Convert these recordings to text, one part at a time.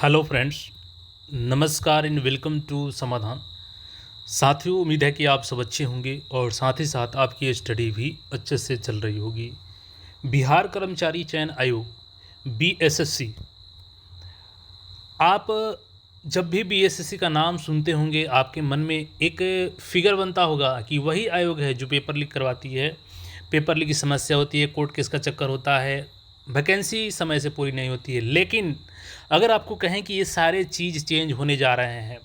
Hello friends, नमस्कार and welcome to समाधान। साथियों, उम्मीद है कि आप सब अच्छे होंगे और साथ ही साथ आपकी स्टडी भी अच्छे से चल रही होगी। बिहार कर्मचारी चयन आयोग बीएसएससी, आप जब भी बीएसएससी का नाम सुनते होंगे आपके मन में एक फिगर बनता होगा कि वही आयोग है जो पेपर लीक करवाती है। पेपर लीक की समस्या होती है, कोर्ट केस का चक्कर होता है, वैकेंसी समय से पूरी नहीं होती है। लेकिन अगर आपको कहें कि ये सारे चीज़ चेंज होने जा रहे हैं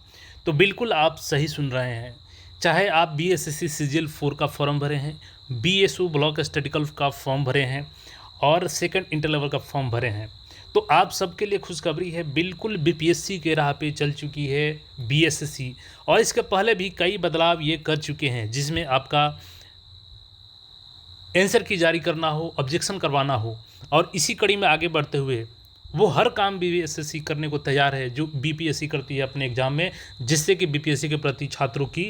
तो बिल्कुल आप सही सुन रहे हैं। चाहे आप बीएसएससी सीजीएल 4 का फॉर्म भरे हैं, बीएसओ ब्लॉक स्टैटिकल का फॉर्म भरे हैं और सेकंड इंटर लेवल का फॉर्म भरे हैं, तो आप सबके लिए खुशखबरी है। बिल्कुल बीपीएससी के राह पे चल चुकी है बीएसएससी, और इसके पहले भी कई बदलाव ये कर चुके हैं, जिसमें आपका आंसर की जारी करना हो, ऑब्जेक्शन करवाना हो, और इसी कड़ी में आगे बढ़ते हुए वो हर काम बीपीएससी करने को तैयार है जो बीपीएससी करती है अपने एग्जाम में, जिससे कि बीपीएससी के प्रति छात्रों की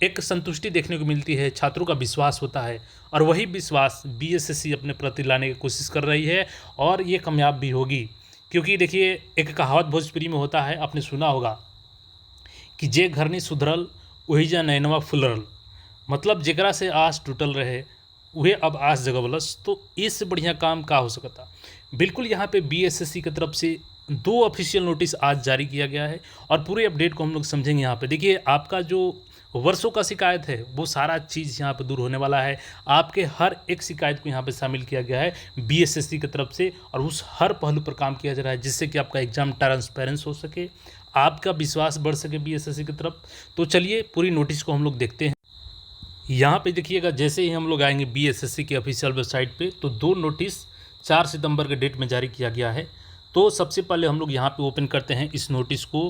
एक संतुष्टि देखने को मिलती है, छात्रों का विश्वास होता है, और वही विश्वास बीएसएससी अपने प्रति लाने की कोशिश कर रही है और ये कामयाब भी होगी। क्योंकि देखिए, एक कहावत भोजपुरी में होता है, आपने सुना होगा कि जे घर नहीं सुधरल वही जा नैनवा फुलरल, मतलब जेकरा से आस टूटल रहे वह अब आस जगवलस। तो इससे बढ़िया काम का हो सकता। बिल्कुल यहाँ पे बीएसएससी की तरफ से 2 ऑफिशियल नोटिस आज जारी किया गया है और पूरे अपडेट को हम लोग समझेंगे। यहाँ पे देखिए, आपका जो वर्षों का शिकायत है वो सारा चीज़ यहाँ पे दूर होने वाला है। आपके हर एक शिकायत को यहाँ पे शामिल किया गया है बीएसएससी की तरफ से, और उस हर पहलू पर काम किया जा रहा है जिससे कि आपका एग्जाम ट्रांसपेरेंस हो सके, आपका विश्वास बढ़ सके बीएसएससी की तरफ। तो चलिए पूरी नोटिस को हम लोग देखते हैं। यहाँ पे देखिएगा, जैसे ही हम लोग आएंगे बीएसएससी की ऑफिशियल वेबसाइट पे, तो 2 नोटिस 4 सितंबर के डेट में जारी किया गया है। तो सबसे पहले हम लोग यहाँ पे ओपन करते हैं इस नोटिस को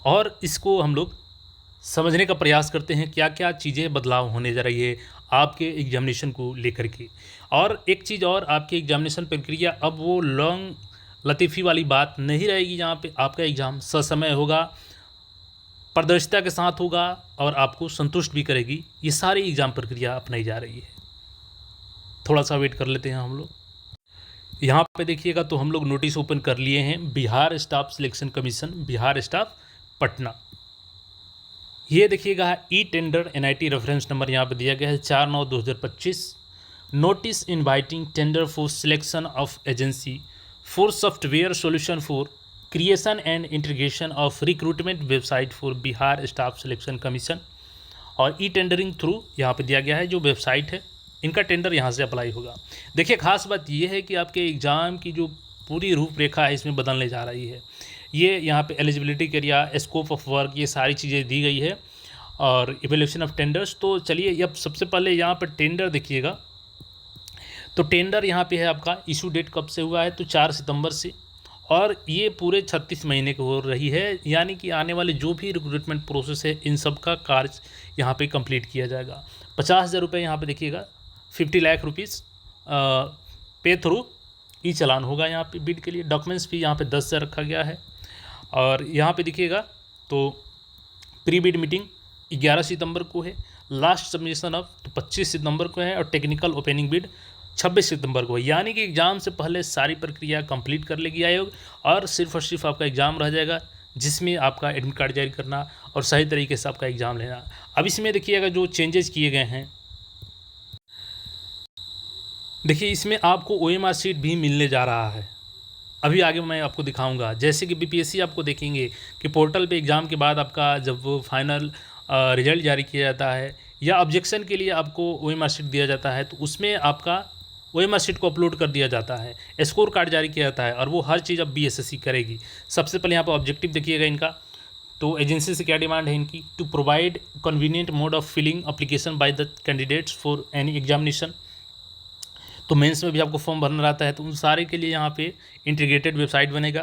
और इसको हम लोग समझने का प्रयास करते हैं क्या क्या चीज़ें बदलाव होने जा रही है आपके एग्जामिनेशन को लेकर के। और एक चीज़ और, आपकी एग्जामिनेशन प्रक्रिया अब वो लॉन्ग लतीफ़ी वाली बात नहीं रहेगी। यहाँ पे आपका एग्ज़ाम ससमय होगा, पारदर्शिता के साथ होगा और आपको संतुष्ट भी करेगी। ये सारी एग्ज़ाम प्रक्रिया अपनाई जा रही है। थोड़ा सा वेट कर लेते हैं हम लोग। यहाँ पे देखिएगा, तो हम लोग नोटिस ओपन कर लिए हैं, Bihar staff selection commission, Bihar staff Patna. ये देखिएगा e tender NIT reference number यहाँ पे दिया गया है 4/9/2025। Notice inviting tender for selection of agency for software solution for creation and integration of recruitment website for Bihar staff selection commission. और ई टेंडरिंग थ्रू यहाँ पे दिया गया है जो वेबसाइट है, इनका टेंडर यहाँ से अप्लाई होगा। देखिए, खास बात यह है कि आपके एग्ज़ाम की जो पूरी रूपरेखा है इसमें बदलने जा रही है। ये यहाँ पे eligibility criteria, scope of work, ये सारी चीज़ें दी गई है और इवैल्यूएशन ऑफ टेंडर्स। तो चलिए, अब सबसे पहले यहाँ पर टेंडर देखिएगा। तो टेंडर यहाँ पे है आपका, इशू डेट कब से हुआ है, तो 4 सितंबर से, और ये पूरे 36 महीने की हो रही है। यानी कि आने वाले जो भी रिक्रूटमेंट प्रोसेस है इन सब का कार्य यहाँ पे कंप्लीट किया जाएगा। 50,000 रुपये यहाँ पे देखिएगा, 50 लाख रुपीज़ पे थ्रू ई चालान होगा यहाँ पे बिड के लिए। डॉक्यूमेंट्स भी यहाँ पे 10,000 रखा गया है। और यहाँ पे देखिएगा, तो प्री बिड मीटिंग 11 सितंबर को है, लास्ट सबमिशन ऑफ तो 25 सितंबर को है, और टेक्निकल ओपनिंग बिड 26 सितंबर को है। यानी कि एग्ज़ाम से पहले सारी प्रक्रिया कंप्लीट कर लेगी आयोग, और सिर्फ आपका एग्ज़ाम रह जाएगा जिसमें आपका एडमिट कार्ड जारी करना और सही तरीके से आपका एग्ज़ाम लेना। अब इसमें देखिएगा जो चेंजेस किए गए हैं, देखिए इसमें आपको ओएमआर शीट भी मिलने जा रहा है। अभी आगे मैं आपको दिखाऊंगा। जैसे कि बीपीएससी आपको देखेंगे कि पोर्टल पे एग्ज़ाम के बाद आपका जब वो फाइनल रिजल्ट जारी किया जाता है या ऑब्जेक्शन के लिए आपको ओएमआर शीट दिया जाता है, तो उसमें आपका ओएमआर शीट को अपलोड कर दिया जाता है, स्कोर कार्ड जारी किया जाता है, और वो हर चीज़ अब बीएसएससी करेगी। सबसे पहले यहाँ पर ऑब्जेक्टिव देखिएगा इनका। तो एजेंसी से क्या डिमांड है इनकी, to provide convenient mode of filling application by the candidates for any examination. तो मेंस में भी आपको फॉर्म भरना रहता है, तो उन सारे के लिए यहाँ पे इंटीग्रेटेड वेबसाइट बनेगा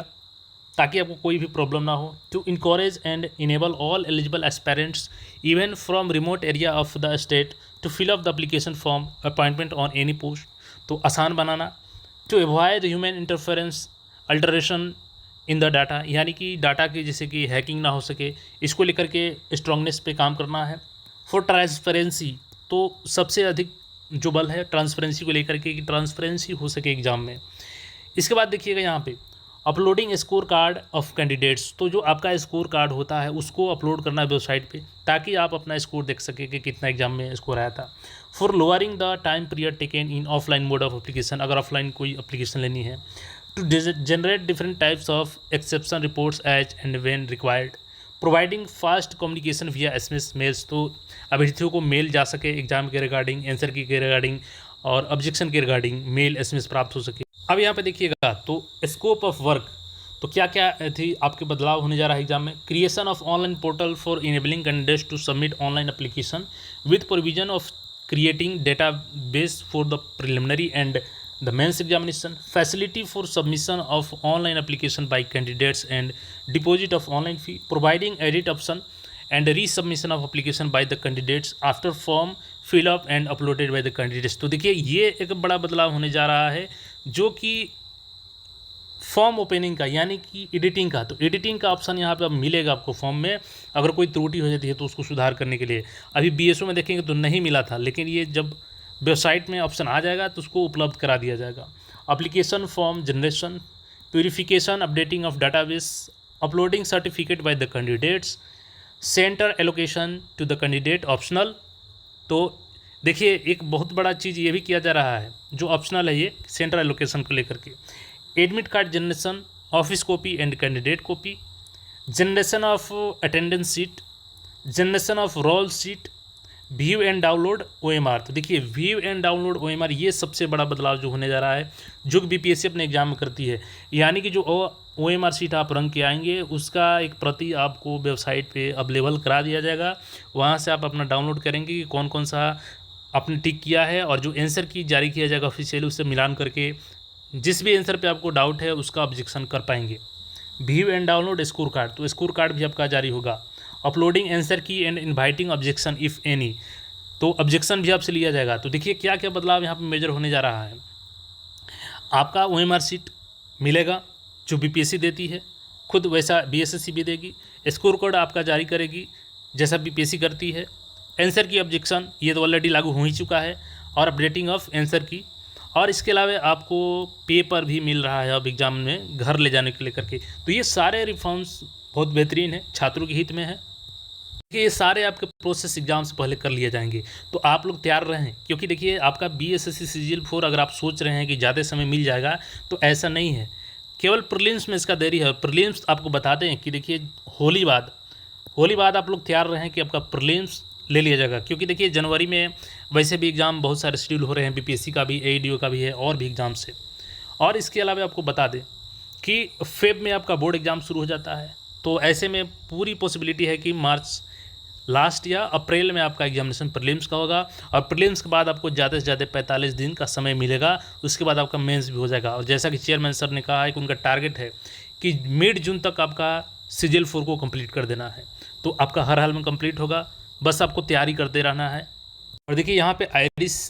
ताकि आपको कोई भी प्रॉब्लम ना हो। To encourage and enable all eligible aspirants even from remote area of the state to fill up the application form appointment on any post, तो आसान बनाना। To avoid human interference alteration in the data, यानी कि data की जैसे कि hacking ना हो सके, इसको लेकर के स्ट्रांगनेस पे काम करना है। फॉर ट्रांसपेरेंसी, तो सबसे अधिक जो बल है ट्रांसपेरेंसी को लेकर के, कि ट्रांसपेरेंसी हो सके एग्ज़ाम में। इसके बाद देखिएगा यहाँ पे uploading score card of candidates, तो जो आपका स्कोर कार्ड होता है उसको अपलोड करना है वेबसाइट पे, ताकि आप अपना स्कोर देख सकें कि कितना एग्जाम में स्कोर आया था। For lowering the time period taken in offline mode of application, अगर ऑफलाइन कोई एप्लीकेशन लेनी है। To generate different types of exception reports as and when required, providing fast communication via SMS mails, तो अभ्यर्थियों को mail जा सके exam के रिगार्डिंग, आंसर की के रिगार्डिंग और ऑब्जेक्शन के रिगार्डिंग मेल SMS प्राप्त हो सके। अब यहाँ पे देखिएगा तो स्कोप ऑफ वर्क, तो क्या क्या थी आपके बदलाव होने जा रहा है एग्जाम में। Creation of online portal for enabling candidates to submit online application with provision of creating data base for the preliminary and the mains examination, facility for submission of online application by candidates and deposit of online fee, providing edit option and resubmission of application by the candidates after form fill up and uploaded by the candidates। तो देखिए ये एक बड़ा बदलाव होने जा रहा है जो कि फॉर्म ओपनिंग का यानी कि एडिटिंग का, तो एडिटिंग का ऑप्शन यहाँ पे अब मिलेगा आपको फॉर्म में। अगर कोई त्रुटि हो जाती है तो उसको सुधार करने के लिए अभी BSO में देखेंगे तो नहीं मिला था, लेकिन ये जब वेबसाइट में ऑप्शन आ जाएगा तो उसको उपलब्ध करा दिया जाएगा। Application form generation, purification updating of database, uploading certificate by the candidates, centre allocation to the candidate optional. तो देखिए एक बहुत बड़ा चीज़ ये भी किया जा रहा है जो ऑप्शनल है, ये सेंटर एलोकेशन को लेकर के। Admit card generation, office copy and candidate copy, generation of attendance sheet, generation of roll sheet, view and download OMR। तो देखिए व्यू एंड डाउनलोड OMR ये सबसे बड़ा बदलाव जो होने जा रहा है जो कि BPSC अपने एग्जाम में करती है, यानी कि जो OMR शीट आप रंग के आएंगे उसका एक प्रति आपको वेबसाइट पे अवेलेबल करा दिया जाएगा। वहाँ से आप अपना डाउनलोड करेंगे कि कौन कौन सा आपने टिक किया है, और जो आंसर की जारी किया जाएगा ऑफिशियली उससे मिलान करके जिस भी आंसर पे आपको डाउट है उसका ऑब्जेक्शन कर पाएंगे। View and download score card, तो स्कोर कार्ड भी आपका जारी होगा। अपलोडिंग आंसर की and inviting objection if any, तो ऑब्जेक्शन भी आपसे लिया जाएगा। तो देखिए क्या क्या बदलाव यहाँ पे मेजर होने जा रहा है। आपका OMR शीट मिलेगा जो BPSC देती है, खुद वैसा BSSC भी देगी। स्कोर कार्ड आपका जारी करेगी जैसा BPSC करती है। आंसर की ऑब्जेक्शन ये तो ऑलरेडी लागू हो ही चुका है, और अपडेटिंग ऑफ आंसर की, और इसके अलावा आपको पेपर भी मिल रहा है अब एग्ज़ाम में घर ले जाने के लेकर के। तो ये सारे रिफॉर्म्स बहुत बेहतरीन है, छात्रों के हित में है कि ये सारे आपके प्रोसेस एग्जाम से पहले कर लिए जाएंगे। तो आप लोग तैयार रहें, क्योंकि देखिए आपका BSSC CGL 4 अगर आप सोच रहे हैं कि ज़्यादा समय मिल जाएगा तो ऐसा नहीं है, केवल प्रीलिम्स में इसका देरी है। प्रीलिम्स आपको बता दें कि देखिए होली बाद आप लोग तैयार रहें कि आपका प्रीलिम्स ले लिया जाएगा, क्योंकि देखिए जनवरी में वैसे भी एग्ज़ाम बहुत सारे शेड्यूल हो रहे हैं, BPSC का भी, AEDO का भी है और भी एग्ज़ाम से। और इसके अलावा आपको बता दें कि फेब में आपका बोर्ड एग्ज़ाम शुरू हो जाता है, तो ऐसे में पूरी पॉसिबिलिटी है कि मार्च लास्ट या अप्रैल में आपका एग्जामिनेशन प्रीलिम्स का होगा, और प्रीलिम्स के बाद आपको ज़्यादा से ज़्यादा 45 दिन का समय मिलेगा। उसके बाद आपका मेंस भी हो जाएगा, और जैसा कि चेयरमैन सर ने कहा है कि उनका टारगेट है कि मिड जून तक आपका CGL 4 को कंप्लीट कर देना है। तो आपका हर हाल में कंप्लीट होगा, बस आपको तैयारी करते रहना है। और देखिए यहाँ पे iris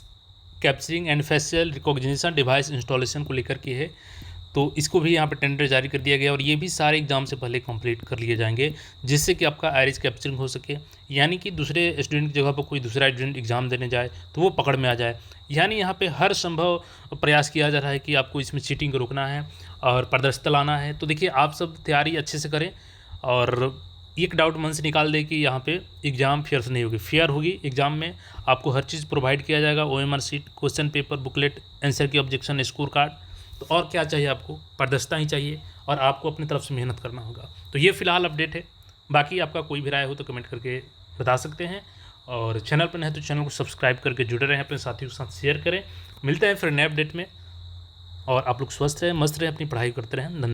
capturing and facial recognition device installation को लेकर के है, तो इसको भी यहाँ पे टेंडर जारी कर दिया गया, और ये भी सारे एग्जाम से पहले कंप्लीट कर लिए जाएंगे जिससे कि आपका आइरिस कैप्चरिंग हो सके, यानी कि दूसरे स्टूडेंट की जगह पर कोई दूसरा स्टूडेंट एग्जाम देने जाए तो वो पकड़ में आ जाए। यानी यहाँ पे हर संभव प्रयास किया जा रहा है कि आपको इसमें चीटिंग को रोकना है और पारदर्शिता लाना है। तो देखिए आप सब तैयारी अच्छे से करें, और एक डाउट मन से निकाल दे कि यहाँ पे एग्ज़ाम फेयर से नहीं होगी, फेयर होगी। एग्ज़ाम में आपको हर चीज़ प्रोवाइड किया जाएगा, OMR sheet, question paper, booklet, answer की ऑब्जेक्शन, स्कोर कार्ड। तो और क्या चाहिए आपको, पारदर्शिता ही चाहिए, और आपको अपनी तरफ से मेहनत करना होगा। तो ये फिलहाल अपडेट है, बाकी आपका कोई भी राय हो तो कमेंट करके बता सकते हैं, और चैनल पर नहीं तो चैनल को सब्सक्राइब करके जुड़े रहें, अपने साथियों के साथ शेयर करें। मिलते हैं फिर नए अपडेट में, और आप लोग स्वस्थ रहें, मस्त रहें, अपनी पढ़ाई करते रहें। धन्यवाद।